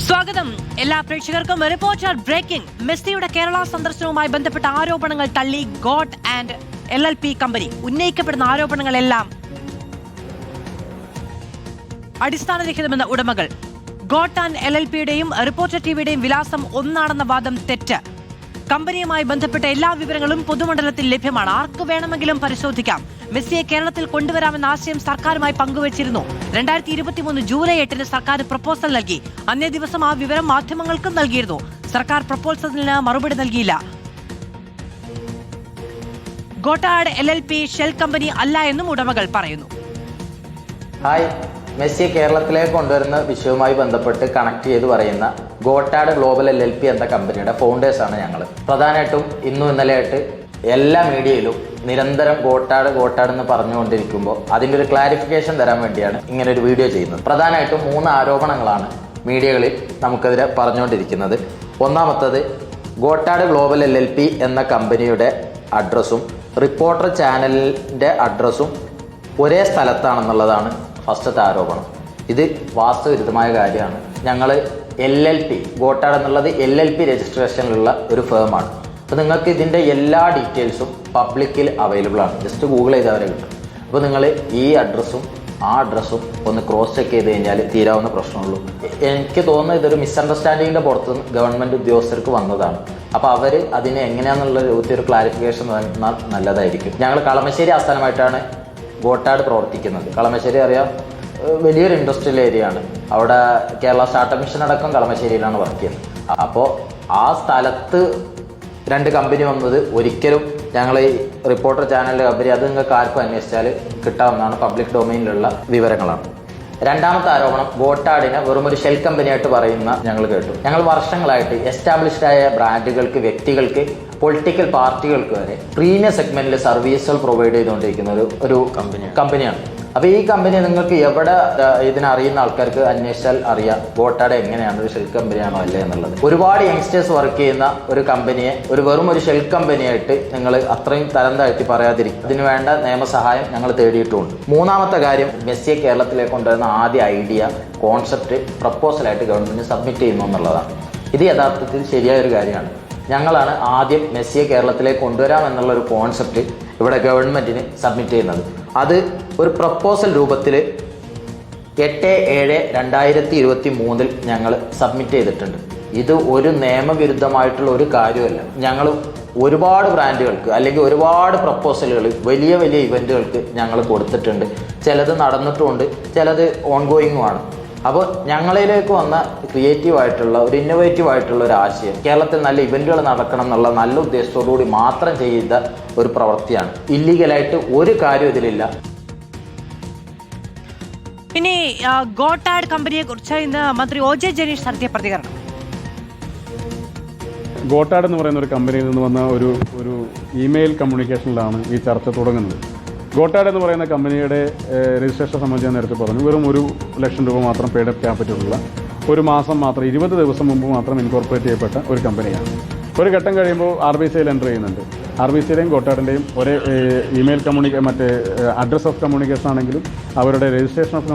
സ്വാഗതം എല്ലാ പ്രേക്ഷകർക്കും. Reporter breaking. മെസ്സിയുടെ കേരള സന്ദർശനവുമായി ബന്ധപ്പെട്ട ആരോപണങ്ങൾ തള്ളി ഗോട്ട് ആൻഡ് LLP കമ്പനി. ഉന്നയിക്കപ്പെടുന്ന ആരോപണങ്ങളെല്ലാം അടിസ്ഥാനരഹിതമെന്ന ഉടമകൾ. ഗോട്ട് ആൻഡ് LLPയുടെയും റിപ്പോർട്ടർ ടിവിയുടെയും വിലാസം ഒന്നാണെന്ന വാദം തെറ്റ്. കമ്പനിയുമായി ബന്ധപ്പെട്ട എല്ലാ വിവരങ്ങളും പൊതുമണ്ഡലത്തിൽ ലഭ്യമാണ്. ആർക്ക് വേണമെങ്കിലും പരിശോധിക്കാം. മെസ്സിയെ കേരളത്തിൽ കൊണ്ടുവരാമെന്ന ആശയം സർക്കാരുമായി പങ്കുവച്ചിരുന്നു. 2023 ജൂലൈ 8 സർക്കാർ പ്രപ്പോസൽ നൽകി. അന്നേ ദിവസം ആ വിവരം മാധ്യമങ്ങൾക്കും നൽകിയിരുന്നു. സർക്കാർ പ്രപ്പോസലിന് മറുപടി നൽകിയില്ല. ഗോട്ടാഡ് LLP ഷെൽ കമ്പനി അല്ല എന്നും ഉടമകൾ പറയുന്നു. ഹായ്, മെസ്സിയെ കേരളത്തിലേക്ക് കൊണ്ടുവരുന്ന വിഷയവുമായി ബന്ധപ്പെട്ട് കണക്ട് ചെയ്ത് പറയുന്ന ഗോട്ടാഡ് ഗ്ലോബൽ LLP എന്ന കമ്പനിയുടെ ഫൗണ്ടേഴ്സാണ് ഞങ്ങൾ. പ്രധാനമായിട്ടും ഇന്നും ഇന്നലെയായിട്ട് എല്ലാ മീഡിയയിലും നിരന്തരം ഗോട്ടാഡ് എന്ന് പറഞ്ഞുകൊണ്ടിരിക്കുമ്പോൾ അതിൻ്റെ ഒരു ക്ലാരിഫിക്കേഷൻ തരാൻ വേണ്ടിയാണ് ഇങ്ങനെ ഒരു വീഡിയോ ചെയ്യുന്നത്. പ്രധാനമായിട്ടും 3 ആരോപണങ്ങളാണ് മീഡിയകളിൽ നമുക്കെതിരെ പറഞ്ഞുകൊണ്ടിരിക്കുന്നത്. ഒന്നാമത്തത്, ഗോട്ടാഡ് ഗ്ലോബൽ LLP എന്ന കമ്പനിയുടെ അഡ്രസ്സും റിപ്പോർട്ടർ ചാനലിൻ്റെ അഡ്രസ്സും ഒരേ സ്ഥലത്താണെന്നുള്ളതാണ് ഫസ്റ്റത്തെ ആരോപണം. ഇത് വാസ്തവവിരുദ്ധമായ കാര്യമാണ്. ഞങ്ങൾ LLP ഗോട്ടാഡ് എന്നുള്ളത് LLP രജിസ്ട്രേഷനിലുള്ള ഒരു ഫേമാണ്. അപ്പോൾ നിങ്ങൾക്ക് ഇതിൻ്റെ എല്ലാ ഡീറ്റെയിൽസും പബ്ലിക്കിൽ അവൈലബിൾ ആണ്. ജസ്റ്റ് ഗൂഗിൾ ചെയ്തവരെ കിട്ടും. അപ്പോൾ നിങ്ങൾ ഈ അഡ്രസ്സും ആ അഡ്രസ്സും ഒന്ന് ക്രോസ് ചെക്ക് ചെയ്ത് കഴിഞ്ഞാൽ തീരാവുന്ന പ്രശ്നമുള്ളൂ. എനിക്ക് തോന്നുന്നത് ഇതൊരു മിസ്അണ്ടർസ്റ്റാൻഡിങ്ങിൻ്റെ പുറത്ത് ഗവൺമെൻറ് ഉദ്യോഗസ്ഥർക്ക് വന്നതാണ്. അപ്പോൾ അവർ അതിനെ എങ്ങനെയാണെന്നുള്ള ഒരു ക്ലാരിഫിക്കേഷൻ തന്നാൽ നല്ലതായിരിക്കും. ഞങ്ങൾ കളമശ്ശേരി ആസ്ഥാനമായിട്ടാണ് ഗോട്ടാഡ് പ്രവർത്തിക്കുന്നത്. കളമശ്ശേരി അറിയാം, വലിയൊരു ഇൻഡസ്ട്രിയൽ ഏരിയ ആണ്. അവിടെ കേരള സ്റ്റാർട്ടപ്പ് മിഷൻ അടക്കം കളമശ്ശേരിയിലാണ് വർക്ക് ചെയ്യുന്നത്. അപ്പോൾ ആ സ്ഥലത്ത് 2 കമ്പനി വന്നത് ഒരിക്കലും ഞങ്ങൾ ഈ റിപ്പോർട്ടർ ചാനലിൻ്റെ കമ്പനി അത് നിങ്ങൾക്ക് ആർക്കും അന്വേഷിച്ചാൽ കിട്ടാവുന്നതാണ്. പബ്ലിക് ഡൊമൈനിലുള്ള വിവരങ്ങളാണ്. രണ്ടാമത്തെ ആരോപണം, ഗോട്ടാഡിനെ വെറും ഒരു ഷെൽ കമ്പനിയായിട്ട് പറയുന്ന ഞങ്ങൾ കേട്ടു. ഞങ്ങൾ വർഷങ്ങളായിട്ട് എസ്റ്റാബ്ലിഷ്ഡ് ആയ ബ്രാൻഡുകൾക്ക്, വ്യക്തികൾക്ക്, പൊളിറ്റിക്കൽ പാർട്ടികൾക്ക് വരെ പ്രീമിയം സെഗ്മെന്റിൽ സർവീസുകൾ പ്രൊവൈഡ് ചെയ്തുകൊണ്ടിരിക്കുന്ന ഒരു കമ്പനിയാണ്. അപ്പോൾ ഈ കമ്പനി നിങ്ങൾക്ക് എവിടെ ഇതിനറിയുന്ന ആൾക്കാർക്ക് അന്വേഷിച്ചാൽ അറിയാം ഗോട്ടാഡ് എങ്ങനെയാണ്, ഒരു ഷെൽ കമ്പനിയാണോ അല്ലേ എന്നുള്ളത്. ഒരുപാട് യങ്സ്റ്റേഴ്സ് വർക്ക് ചെയ്യുന്ന ഒരു കമ്പനിയെ വെറും ഒരു ഷെൽ കമ്പനിയായിട്ട് നിങ്ങൾ അത്രയും തരം താഴ്ത്തി പറയാതിരിക്കും. ഇതിന് വേണ്ട നിയമസഹായം ഞങ്ങൾ തേടിയിട്ടുമുണ്ട്. മൂന്നാമത്തെ കാര്യം, മെസ്സിയെ കേരളത്തിലേക്ക് കൊണ്ടുവരുന്ന ആദ്യ ഐഡിയ, കോൺസെപ്റ്റ് പ്രപ്പോസലായിട്ട് ഗവൺമെന്റ് സബ്മിറ്റ് ചെയ്യുന്നു എന്നുള്ളതാണ്. ഇത് യഥാർത്ഥത്തിൽ ശരിയായൊരു കാര്യമാണ്. ഞങ്ങളാണ് ആദ്യം മെസ്സിയെ കേരളത്തിലേക്ക് കൊണ്ടുവരാമെന്നുള്ള ഒരു കോൺസെപ്റ്റ് ഇവിടെ ഗവൺമെന്റിന് സബ്മിറ്റ് ചെയ്യുന്നത്. അത് ഒരു പ്രപ്പോസൽ രൂപത്തിൽ 8/7/2023 ഞങ്ങൾ സബ്മിറ്റ് ചെയ്തിട്ടുണ്ട്. ഇത് ഒരു നിയമവിരുദ്ധമായിട്ടുള്ള ഒരു കാര്യമല്ല. ഞങ്ങൾ ഒരുപാട് ബ്രാൻഡുകൾക്ക് അല്ലെങ്കിൽ ഒരുപാട് പ്രപ്പോസലുകൾ വലിയ വലിയ ഇവൻറ്റുകൾക്ക് ഞങ്ങൾ കൊടുത്തിട്ടുണ്ട്. ചിലത് നടന്നിട്ടുമുണ്ട്, ചിലത് ഓൺഗോയിങ്ങുമാണ്. അപ്പോൾ ഞങ്ങളിലേക്ക് വന്ന ക്രിയേറ്റീവായിട്ടുള്ള ഒരു ഇന്നോവേറ്റീവ് ആയിട്ടുള്ള ഒരു ആശയം, കേരളത്തിൽ നല്ല ഇവൻറ്റുകൾ നടക്കണം എന്നുള്ള നല്ല ഉദ്ദേശത്തോടുകൂടി മാത്രം ചെയ്ത ഒരു പ്രവൃത്തിയാണ്. ഇല്ലീഗലായിട്ട് ഒരു കാര്യം ഇതിലില്ല. ഇനി ഗോട്ടാഡ് കമ്പനിയെ കുറിച്ച് ഇന്ന് മന്ത്രി OJ ജനീഷ് നടത്തിയ പ്രതികരണം. ഗോട്ടാഡ് എന്ന് പറയുന്ന ഒരു കമ്പനിയിൽ നിന്ന് വന്ന ഒരു ഇമെയിൽ കമ്മ്യൂണിക്കേഷനിലാണ് ഈ ചർച്ച തുടങ്ങുന്നത്. ഗോട്ടാഡ് എന്ന് പറയുന്ന കമ്പനിയുടെ രജിസ്ട്രേഷൻ സംബന്ധിച്ച് നേരത്തെ പറഞ്ഞു, വെറും 1 ലക്ഷം രൂപ മാത്രം പെയ്ഡ് അപ്പ് ക്യാപിറ്റലുള്ള ഒരു മാസം മാത്രം 20 ദിവസം മുമ്പ് മാത്രം ഇൻകോർപ്പറേറ്റ് ചെയ്യപ്പെട്ട ഒരു കമ്പനിയാണ്. ഒരു ഘട്ടം കഴിയുമ്പോൾ RBCയിൽ എൻ്റർ ചെയ്യുന്നുണ്ട്. RBCയുടെയും ഗോട്ടാഡിൻ്റെയും ഒരേ ഇമെയിൽ മറ്റേ അഡ്രസ് ഓഫ് കമ്മ്യൂണിക്കേഷൻ ആണെങ്കിലും അവരുടെ രജിസ്ട്രേഷൻ ഓഫ്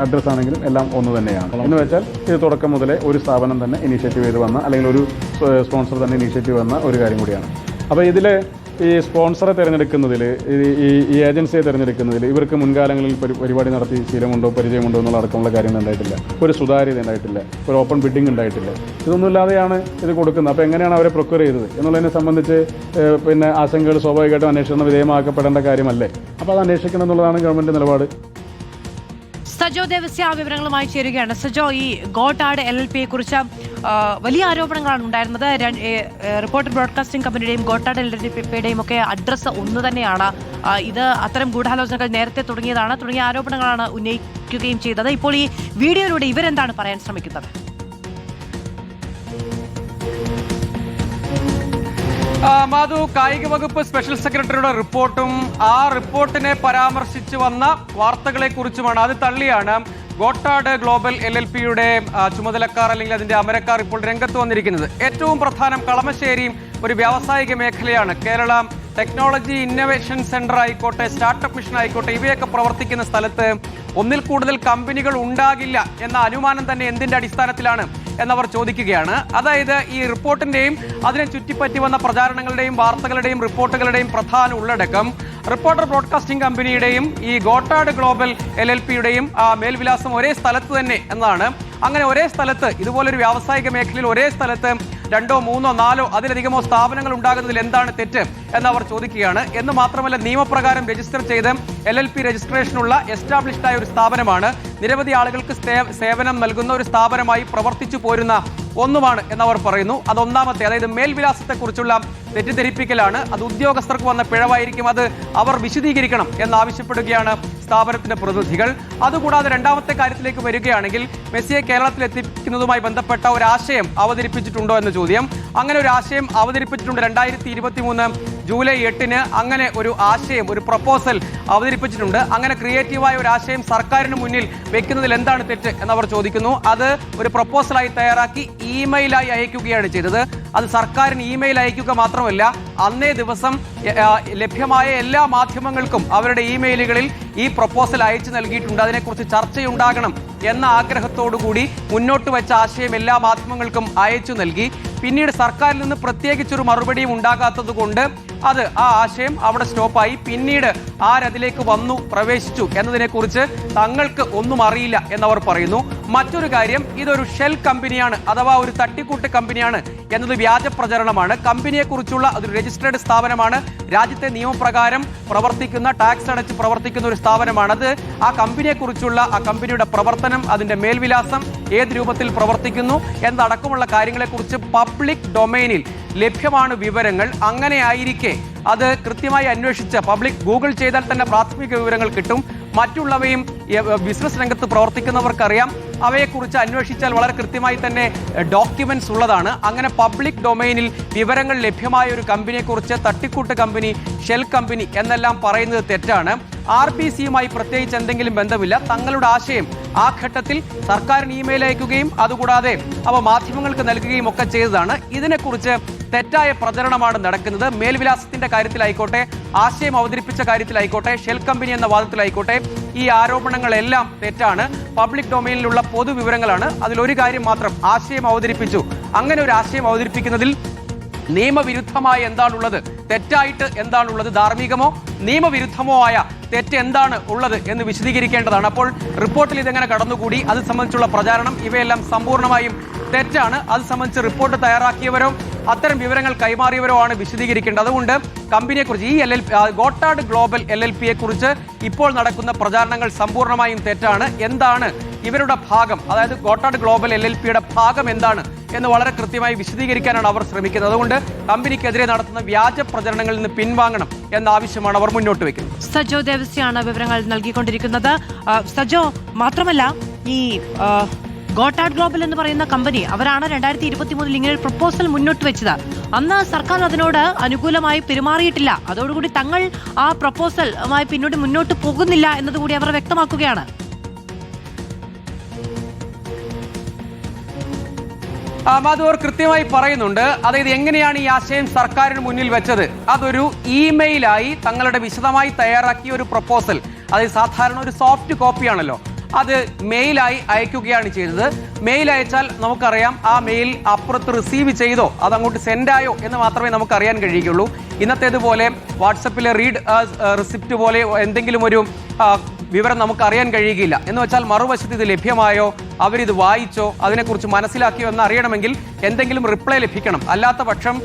അഡ്രസ്സ് ആണെങ്കിലും എല്ലാം ഒന്ന് തന്നെയാണ്. എന്ന് വെച്ചാൽ ഇത് തുടക്കം മുതലേ ഒരു സ്ഥാപനം തന്നെ ഇനീഷ്യേറ്റീവ് ചെയ്ത് വന്ന, അല്ലെങ്കിൽ ഒരു സ്പോൺസർ തന്നെ ഇനീഷ്യേറ്റീവ് വന്ന ഒരു കാര്യം കൂടിയാണ്. അപ്പോൾ ഇതിൽ ഈ സ്പോൺസറെ തിരഞ്ഞെടുക്കുന്നതിൽ, ഈ ഏജൻസിയെ തിരഞ്ഞെടുക്കുന്നതിൽ ഇവർക്ക് മുൻകാലങ്ങളിൽ പരിപാടി നടത്തി ശീലമുണ്ടോ പരിചയമുണ്ടോ എന്നുള്ള അടക്കമുള്ള കാര്യങ്ങൾ ഉണ്ടായിട്ടില്ല. ഒരു സുതാര്യത ഉണ്ടായിട്ടില്ല, ഒരു ഓപ്പൺ ബിഡിംഗ് ഉണ്ടായിട്ടില്ല. ഇതൊന്നുമില്ലാതെയാണ് ഇത് കൊടുക്കുന്നത്. അപ്പോൾ എങ്ങനെയാണ് അവരെ പ്രൊക്യൂർ ചെയ്തത് എന്നുള്ളതിനെ സംബന്ധിച്ച് ആശങ്കകൾ സ്വാഭാവികമായിട്ടും അന്വേഷണ വിധേയമാക്കപ്പെടേണ്ട കാര്യമല്ലേ. അപ്പോൾ അത് അന്വേഷിക്കണം എന്നുള്ളതാണ് ഗവൺമെൻറ് നിലപാട്. സജോ ദേവസ്യ വിവരങ്ങളുമായി ചേരുകയാണ്. സജോ, ഈ ഗോട്ടാഡ് LLPയെ കുറിച്ച് വലിയ ആരോപണങ്ങളാണ് ഉണ്ടായിരുന്നത്. റിപ്പോർട്ടർ ബ്രോഡ്കാസ്റ്റിംഗ് കമ്പനിയുടെയും ഗോട്ടാഡ് LLPയുടെയും ഒക്കെ അഡ്രസ്സ് ഒന്ന് തന്നെയാണ്. ഇത് അത്തരം ഗൂഢാലോചനകൾ നേരത്തെ തുടങ്ങിയ ആരോപണങ്ങളാണ് ഉന്നയിക്കുകയും ചെയ്തത്. ഇപ്പോൾ ഈ വീഡിയോയിലൂടെ ഇവരെന്താണ് പറയാൻ ശ്രമിക്കുന്നത്? മാധു, കായിക വകുപ്പ് സ്പെഷ്യൽ സെക്രട്ടറിയുടെ റിപ്പോർട്ടും ആ റിപ്പോർട്ടിനെ പരാമർശിച്ച് വന്ന വാർത്തകളെ കുറിച്ചുമാണ്, അത് തള്ളിയാണ് ഗോട്ടാഡ് ഗ്ലോബൽ LLPയുടെ ചുമതലക്കാർ അല്ലെങ്കിൽ അതിന്റെ അമരക്കാർ ഇപ്പോൾ രംഗത്ത് വന്നിരിക്കുന്നത്. ഏറ്റവും പ്രധാനം, കളമശ്ശേരി ഒരു വ്യാവസായിക മേഖലയാണ്. കേരള ടെക്നോളജി ഇന്നൊവേഷൻ സെന്റർ ആയിക്കോട്ടെ, സ്റ്റാർട്ടപ്പ് മിഷൻ ആയിക്കോട്ടെ, ഇവയൊക്കെ പ്രവർത്തിക്കുന്ന സ്ഥലത്ത് ഒന്നിൽ കൂടുതൽ കമ്പനികൾ ഉണ്ടാകില്ല എന്ന അനുമാനം തന്നെ എന്തിന്റെ അടിസ്ഥാനത്തിലാണ് എന്നവർ ചോദിക്കുകയാണ്. അതായത് ഈ റിപ്പോർട്ടിന്റെയും അതിനെ ചുറ്റിപ്പറ്റി വന്ന പ്രചാരണങ്ങളുടെയും വാർത്തകളുടെയും റിപ്പോർട്ടുകളുടെയും പ്രധാന ഉള്ളടക്കം റിപ്പോർട്ടർ ബ്രോഡ്കാസ്റ്റിംഗ് കമ്പനിയുടെയും ഈ ഗോട്ടാർഡ് ഗ്ലോബൽ LLPയുടെയും മേൽവിലാസം ഒരേ സ്ഥലത്ത് തന്നെ എന്നതാണ്. അങ്ങനെ ഒരേ സ്ഥലത്ത് ഇതുപോലൊരു വ്യാവസായിക മേഖലയിൽ ഒരേ സ്ഥലത്ത് 2, 3, 4 അതിലധികമോ സ്ഥാപനങ്ങൾ ഉണ്ടാകുന്നതിൽ എന്താണ് തെറ്റ് എന്നവർ ചോദിക്കുകയാണ്. എന്ന് മാത്രമല്ല, നിയമപ്രകാരം രജിസ്റ്റർ ചെയ്ത് LLP രജിസ്ട്രേഷനുള്ള എസ്റ്റാബ്ലിഷ്ഡ് ആയ ഒരു സ്ഥാപനമാണ്. നിരവധി ആളുകൾക്ക് സേവനം നൽകുന്ന ഒരു സ്ഥാപനമായി പ്രവർത്തിച്ചു പോരുന്ന ഒന്നുമാണ് എന്നവർ പറയുന്നു. അതൊന്നാമത്തെ, അതായത് മേൽവിലാസത്തെക്കുറിച്ചുള്ള തെറ്റിദ്ധരിപ്പിക്കലാണ്. അത് ഉദ്യോഗസ്ഥർക്ക് വന്ന പിഴവായിരിക്കും, അത് അവർ വിശദീകരിക്കണം എന്നാവശ്യപ്പെടുകയാണ് സ്ഥാപനത്തിന്റെ പ്രതിനിധികൾ. അതുകൂടാതെ രണ്ടാമത്തെ കാര്യത്തിലേക്ക് വരികയാണെങ്കിൽ, മെസ്സിയെ കേരളത്തിൽ എത്തിക്കുന്നതുമായി ബന്ധപ്പെട്ട ഒരു ആശയം അവതരിപ്പിച്ചിട്ടുണ്ടോ എന്ന ചോദ്യം. അങ്ങനെ ഒരു ആശയം അവതരിപ്പിച്ചിട്ടുണ്ട്. 2023 ജൂലൈ 8-ന് അങ്ങനെ ഒരു ആശയം, ഒരു പ്രപ്പോസൽ അവതരിപ്പിച്ചിട്ടുണ്ട്. അങ്ങനെ ക്രിയേറ്റീവായ ഒരു ആശയം സർക്കാരിന് മുന്നിൽ വെക്കുന്നതിൽ എന്താണ് തെറ്റ് എന്നവർ ചോദിക്കുന്നു. അത് ഒരു പ്രപ്പോസലായി തയ്യാറാക്കി ഇമെയിലായി അയക്കുകയാണ് ചെയ്തത്. അത് സർക്കാരിന് ഇമെയിൽ അയക്കുക മാത്രമല്ല, അന്നേ ദിവസം ലഭ്യമായ എല്ലാ മാധ്യമങ്ങൾക്കും അവരുടെ ഇമെയിലുകളിൽ ഈ പ്രപ്പോസൽ അയച്ചു നൽകിയിട്ടുണ്ട്. അതിനെക്കുറിച്ച് ചർച്ചയുണ്ടാകണം എന്ന ആഗ്രഹത്തോടുകൂടി മുന്നോട്ട് വെച്ച ആശയം എല്ലാ മാധ്യമങ്ങൾക്കും അയച്ചു നൽകി. പിന്നീട് സർക്കാരിൽ നിന്ന് പ്രത്യേകിച്ചൊരു മറുപടിയും ഉണ്ടാകാത്തത് കൊണ്ട് ആ ആശയം അവിടെ സ്റ്റോപ്പായി. പിന്നീട് ആരതിലേക്ക് വന്നു പ്രവേശിച്ചു എന്നതിനെക്കുറിച്ച് തങ്ങൾക്ക് ഒന്നും അറിയില്ല എന്നവർ പറയുന്നു. മറ്റൊരു കാര്യം, ഇതൊരു ഷെൽ കമ്പനിയാണ് അഥവാ ഒരു തട്ടിക്കൂട്ട് കമ്പനിയാണ് എന്നത് വ്യാജ പ്രചരണമാണ്. കമ്പനിയെക്കുറിച്ചുള്ള ഒരു രജിസ്ട്രേഡ് സ്ഥാപനമാണ്, രാജ്യത്തെ നിയമപ്രകാരം പ്രവർത്തിക്കുന്ന, ടാക്സ് അടച്ച് പ്രവർത്തിക്കുന്ന ഒരു സ്ഥാപനമാണ്. അത് ആ കമ്പനിയെക്കുറിച്ചുള്ള ആ കമ്പനിയുടെ പ്രവർത്തനം, അതിന്റെ മേൽവിലാസം, ഏത് രൂപത്തിൽ പ്രവർത്തിക്കുന്നു എന്നടക്കമുള്ള കാര്യങ്ങളെക്കുറിച്ച് പബ്ലിക് ഡൊമൈനിൽ ലഭ്യമാണ് വിവരങ്ങൾ. അങ്ങനെയായിരിക്കെ അത് കൃത്യമായി അന്വേഷിച്ച് ഗൂഗിൾ ചെയ്താൽ തന്നെ പ്രാഥമിക വിവരങ്ങൾ കിട്ടും. മറ്റുള്ളവയും ബിസിനസ് രംഗത്ത് പ്രവർത്തിക്കുന്നവർക്കറിയാം. അവയെക്കുറിച്ച് അന്വേഷിച്ചാൽ വളരെ കൃത്യമായി തന്നെ ഡോക്യുമെന്റ്സ് ഉള്ളതാണ്. അങ്ങനെ പബ്ലിക് ഡൊമൈനിൽ വിവരങ്ങൾ ലഭ്യമായ ഒരു കമ്പനിയെക്കുറിച്ച് തട്ടിക്കൂട്ട് കമ്പനി, ഷെൽ കമ്പനി എന്നെല്ലാം പറയുന്നത് തെറ്റാണ്. RBCയുമായി പ്രത്യേകിച്ച് എന്തെങ്കിലും ബന്ധമില്ല. തങ്ങളുടെ ആശയം ആ ഘട്ടത്തിൽ സർക്കാരിന് ഇമെയിൽ അയക്കുകയും അതുകൂടാതെ അവ മാധ്യമങ്ങൾക്ക് നൽകുകയും ഒക്കെ ചെയ്തതാണ്. ഇതിനെക്കുറിച്ച് തെറ്റായ പ്രചരണമാണ് നടക്കുന്നത്. മേൽവിലാസത്തിന്റെ കാര്യത്തിലായിക്കോട്ടെ, ആശയം അവതരിപ്പിച്ച കാര്യത്തിലായിക്കോട്ടെ, ഷെൽ കമ്പനി എന്ന വാദത്തിലായിക്കോട്ടെ, ഈ ആരോപണങ്ങളെല്ലാം തെറ്റാണ്. പബ്ലിക് ഡൊമൈനിലുള്ള പൊതുവിവരങ്ങളാണ്. അതിലൊരു കാര്യം മാത്രം, ആശയം അവതരിപ്പിച്ചു. അങ്ങനെ ഒരു ആശയം അവതരിപ്പിക്കുന്നതിൽ നിയമവിരുദ്ധമായ എന്താണുള്ളത്, തെറ്റായിട്ട് എന്താണുള്ളത്, ധാർമ്മികമോ നിയമവിരുദ്ധമോ ആയ തെറ്റ് എന്താണ് ഉള്ളത് എന്ന് വിശദീകരിക്കേണ്ടതാണ്. അപ്പോൾ റിപ്പോർട്ടിൽ ഇതെങ്ങനെ കടന്നുകൂടി, അത് സംബന്ധിച്ചുള്ള പ്രചാരണം, ഇവയെല്ലാം സമ്പൂർണ്ണമായും തെറ്റാണ്. അത് സംബന്ധിച്ച് റിപ്പോർട്ട് തയ്യാറാക്കിയവരോ അത്തരം വിവരങ്ങൾ കൈമാറിയവരോ ആണ് വിശദീകരിക്കേണ്ടത്. അതുകൊണ്ട് കമ്പനിയെക്കുറിച്ച്, ഈ ഗോട്ടാർഡ് ഗ്ലോബൽ LLPയെക്കുറിച്ച് ഇപ്പോൾ നടക്കുന്ന പ്രചാരണങ്ങൾ സമ്പൂർണ്ണമായും തെറ്റാണ്. എന്താണ് ഇവരുടെ ഭാഗം, അതായത് ഗോട്ടാർഡ് ഗ്ലോബൽ LLPയുടെ ഭാഗം എന്താണ് എന്ന് വളരെ കൃത്യമായി വിശദീകരിക്കാനാണ് അവർ ശ്രമിക്കുന്നത്. അതുകൊണ്ട് കമ്പനിക്കെതിരെ നടത്തുന്ന വ്യാജ പ്രചരണങ്ങളിൽ നിന്ന് പിൻവാങ്ങണം എന്ന ആവശ്യമാണ് അവർ മുന്നോട്ട് വയ്ക്കുന്നത്. സജോ ദേവസ്യാണ് വിവരങ്ങൾ നൽകിക്കൊണ്ടിരിക്കുന്നത്. സജോ, മാത്രമല്ല ഈ ഗോട്ടാർഡ് ഗ്ലോബൽ എന്ന് പറയുന്ന കമ്പനി, അവരാണ് 2023 ഇങ്ങനെ ഒരു പ്രപ്പോസൽ മുന്നോട്ട് വെച്ചത്. അന്ന് സർക്കാർ അതിനോട് അനുകൂലമായി പെരുമാറിയിട്ടില്ല. അതോടുകൂടി തങ്ങൾ ആ പ്രപ്പോസലുമായി പിന്നീട് മുന്നോട്ട് പോകുന്നില്ല എന്നതുകൂടി അവർ വ്യക്തമാക്കുകയാണ്. മാധവർ കൃത്യമായി പറയുന്നുണ്ട്. അതായത് എങ്ങനെയാണ് ഈ ആശയം സർക്കാരിന് മുന്നിൽ വെച്ചത്, അതൊരു ഇമെയിലായി തങ്ങളുടെ വിശദമായി തയ്യാറാക്കിയ ഒരു പ്രപ്പോസൽ, അതായത് സാധാരണ ഒരു സോഫ്റ്റ് കോപ്പിയാണല്ലോ, അത് മെയിലായി അയക്കുകയാണ് ചെയ്തത്. മെയിൽ അയച്ചാൽ നമുക്കറിയാം ആ മെയിൽ അപ്പുറത്ത് റിസീവ് ചെയ്തോ അതങ്ങോട്ട് സെൻഡായോ എന്ന് മാത്രമേ നമുക്ക് അറിയാൻ കഴിയുകയുള്ളൂ. ഇന്നത്തേതുപോലെ വാട്സപ്പിലെ റീഡ് റിസിപ്റ്റ് പോലെ എന്തെങ്കിലും ഒരു വിവരം നമുക്ക് അറിയാൻ കഴിയുകയില്ല. എന്ന് വെച്ചാൽ മറുവശത്ത് ഇത് ലഭ്യമായോ, അവരിത് വായിച്ചോ, അതിനെക്കുറിച്ച് മനസ്സിലാക്കിയോ എന്ന് അറിയണമെങ്കിൽ എന്തെങ്കിലും റിപ്ലൈ ലഭിക്കണം. അല്ലാത്ത പക്ഷം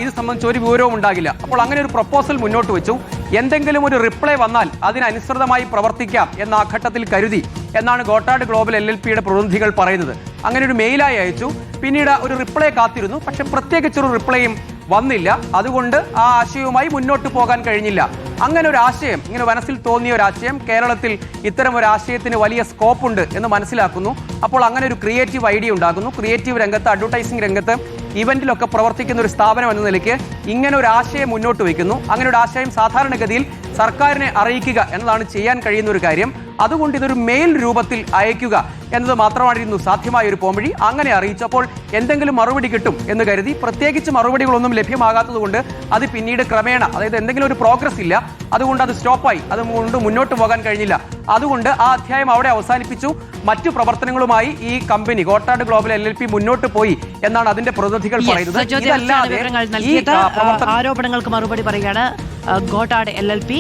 ഇത് സംബന്ധിച്ച് ഒരു വിവരവും ഉണ്ടാകില്ല. അപ്പോൾ അങ്ങനെ ഒരു പ്രപ്പോസൽ മുന്നോട്ട് വെച്ചു. എന്തെങ്കിലും ഒരു റിപ്ലൈ വന്നാൽ അതിനനുസൃതമായി പ്രവർത്തിക്കാം എന്ന ആ ഘട്ടത്തിൽ കരുതി എന്നാണ് ഗോട്ടാർഡ് ഗ്ലോബൽ LLPയുടെ പ്രതിനിധികൾ പറയുന്നത്. അങ്ങനെ ഒരു മെയിലായി അയച്ചു. പിന്നീട് ഒരു റിപ്ലൈ കാത്തിരുന്നു. പക്ഷെ പ്രത്യേകിച്ചൊരു റിപ്ലൈയും വന്നില്ല. അതുകൊണ്ട് ആ ആശയവുമായി മുന്നോട്ട് പോകാൻ കഴിഞ്ഞില്ല. അങ്ങനെ ഒരു ആശയം, ഇങ്ങനെ മനസ്സിൽ തോന്നിയ ഒരു ആശയം, കേരളത്തിൽ ഇത്തരം ഒരു ആശയത്തിന് വലിയ സ്കോപ്പ് ഉണ്ട് എന്ന് മനസ്സിലാക്കുന്നു. അപ്പോൾ അങ്ങനെ ഒരു ക്രിയേറ്റീവ് ഐഡിയ ഉണ്ടാകുന്നു. ക്രിയേറ്റീവ് രംഗത്ത്, അഡ്വർടൈസിംഗ് രംഗത്ത്, ഇവന്റിലൊക്കെ പ്രവർത്തിക്കുന്ന ഒരു സ്ഥാപനം എന്ന നിലയ്ക്ക് ഇങ്ങനെ ഒരു ആശയം മുന്നോട്ട് വയ്ക്കുന്നു. അങ്ങനെ ഒരു ആശയം സാധാരണഗതിയിൽ സർക്കാരിനെ അറിയിക്കുക എന്നതാണ് ചെയ്യാൻ കഴിയുന്ന ഒരു കാര്യം. അതുകൊണ്ട് ഇതൊരു മെയിൽ രൂപത്തിൽ അയക്കുക എന്നത് മാത്രമായിരുന്നു സാധ്യമായ ഒരു പോംവഴി. അങ്ങനെ അറിയിച്ചപ്പോൾ എന്തെങ്കിലും മറുപടി കിട്ടും എന്ന് കരുതി, പ്രത്യേകിച്ച് മറുപടികളൊന്നും ലഭ്യമാകാത്തതുകൊണ്ട് അത് പിന്നീട് ക്രമേണ, അതായത് എന്തെങ്കിലും ഒരു പ്രോഗ്രസ് ഇല്ല, അതുകൊണ്ട് അത് സ്റ്റോപ്പായി, അതുകൊണ്ട് മുന്നോട്ട് പോകാൻ കഴിഞ്ഞില്ല. അതുകൊണ്ട് ആ അധ്യായം അവിടെ അവസാനിപ്പിച്ചു. മറ്റു പ്രവർത്തനങ്ങളുമായി ഈ കമ്പനി ഗോട്ടാർഡ് ഗ്ലോബൽ LLP മുന്നോട്ട് പോയി എന്നാണ് അതിന്റെ പ്രതിനിധികൾ പറയുന്നത്. ആരോപണങ്ങൾക്ക് മറുപടി പറയുകയാണ് ഗോട്ടാർഡ് LLP.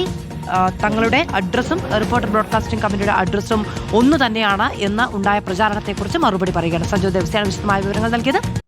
തങ്ങളുടെ അഡ്രസ്സും റിപ്പോർട്ടർ ബ്രോഡ്കാസ്റ്റിംഗ് കമ്പനിയുടെ അഡ്രസ്സും ഒന്നു തന്നെയാണ് എന്ന് ഉണ്ടായ പ്രചാരണത്തെക്കുറിച്ച് മറുപടി പറയുകയാണ്. സഞ്ജു ദേവസ്യാണ് വിശദമായ വിവരങ്ങൾ നൽകിയത്.